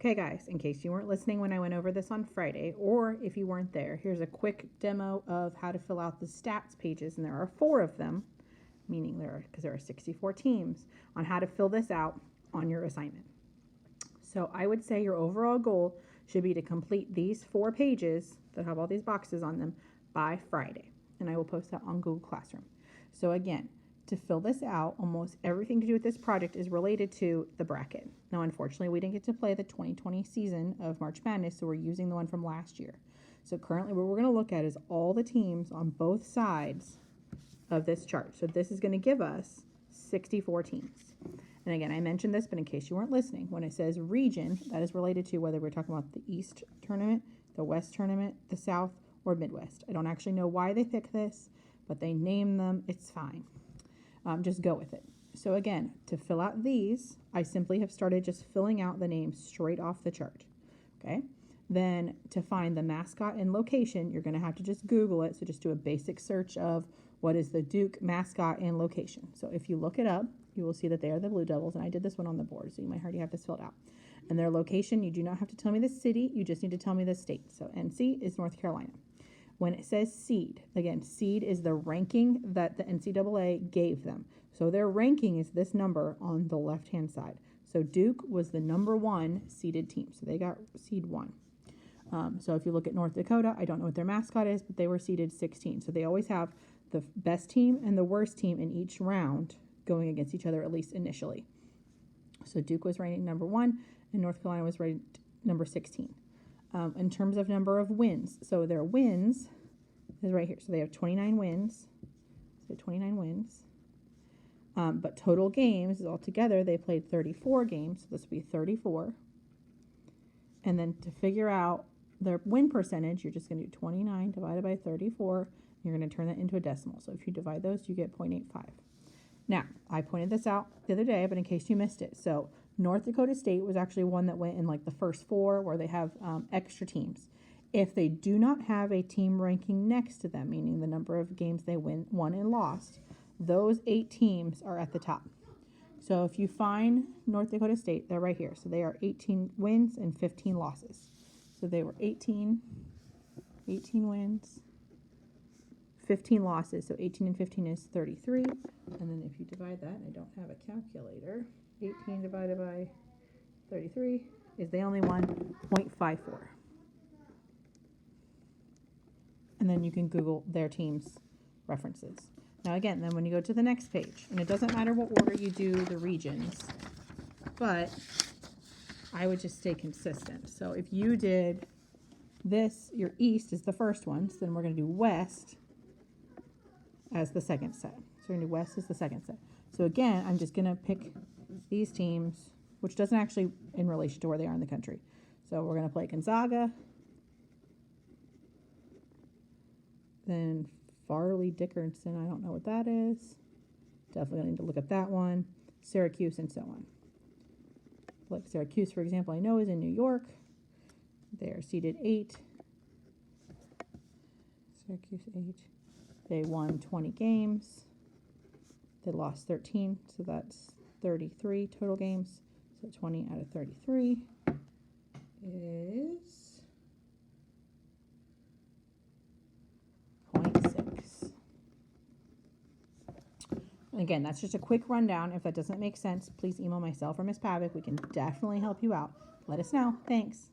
Okay, guys, in case you weren't listening when I went over this on Friday, or if you weren't there, here's a quick demo of how to fill out the stats pages, and there are 4 of them, meaning because there are 64 teams, on how to fill this out on your assignment. So I would say your overall goal should be to complete these 4 pages that have all these boxes on them by Friday, and I will post that on Google Classroom. So again, to fill this out, almost everything to do with this project is related to the bracket. Now, unfortunately, we didn't get to play the 2020 season of March Madness, so we're using the one from last year. So currently what we're going to look at is all the teams on both sides of this chart. So this is going to give us 64 teams. And again, I mentioned this, but in case you weren't listening, when it says region, that is related to whether we're talking about the East tournament, the West tournament, the South, or Midwest. I don't actually know why they pick this, but they name them. It's fine. Just go with it. So again, to fill out these, I simply have started just filling out the names straight off the chart. Okay. Then to find the mascot and location, you're going to have to just Google it. So just do a basic search of what is the Duke mascot and location. So if you look it up, you will see that they are the Blue Devils. And I did this one on the board, so you might already have this filled out. And their location, you do not have to tell me the city. You just need to tell me the state. So NC is North Carolina. When it says seed, again, seed is the ranking that the NCAA gave them. So their ranking is this number on the left-hand side. So Duke was the number 1 seeded team. So they got seed 1. So if you look at North Dakota, I don't know what their mascot is, but they were seeded 16. So they always have the best team and the worst team in each round going against each other, at least initially. So Duke was ranked number 1, and North Carolina was ranked number 16. In terms of number of wins, so their wins is right here. So they have 29 wins. So 29 wins. But total games is altogether, they played 34 games. So this would be 34. And then to figure out their win percentage, you're just going to do 29 divided by 34. You're going to turn that into a decimal. So if you divide those, you get 0.85. Now, I pointed this out the other day, but in case you missed it. So North Dakota State was actually one that went in like the first 4 where they have extra teams. If they do not have a team ranking next to them, meaning the number of games they won and lost, those 8 teams are at the top. So if you find North Dakota State, they're right here. So they are 18 wins and 15 losses. So they were 18 wins, 15 losses. So 18 and 15 is 33. And then if you divide that, I don't have a calculator, 18 divided by 33 is they only won 0.54. And then you can Google their team's references. Now again, then when you go to the next page, and it doesn't matter what order you do the regions, but I would just stay consistent. So if you did this, your East is the first one, so then we're going to do West as the second set. So we're going to do West as the second set. So again, I'm just going to pick these teams, which doesn't actually in relation to where they are in the country. So we're going to play Gonzaga, then Farley Dickinson, I don't know what that is. Definitely need to look up that one. Syracuse and so on. Like Syracuse, for example, I know is in New York. They are seeded 8. Syracuse 8. They won 20 games. They lost 13, so that's 33 total games. So 20 out of 33 is 0.6. Again, that's just a quick rundown. If that doesn't make sense, please email myself or Ms. Pavick. We can definitely help you out. Let us know. Thanks.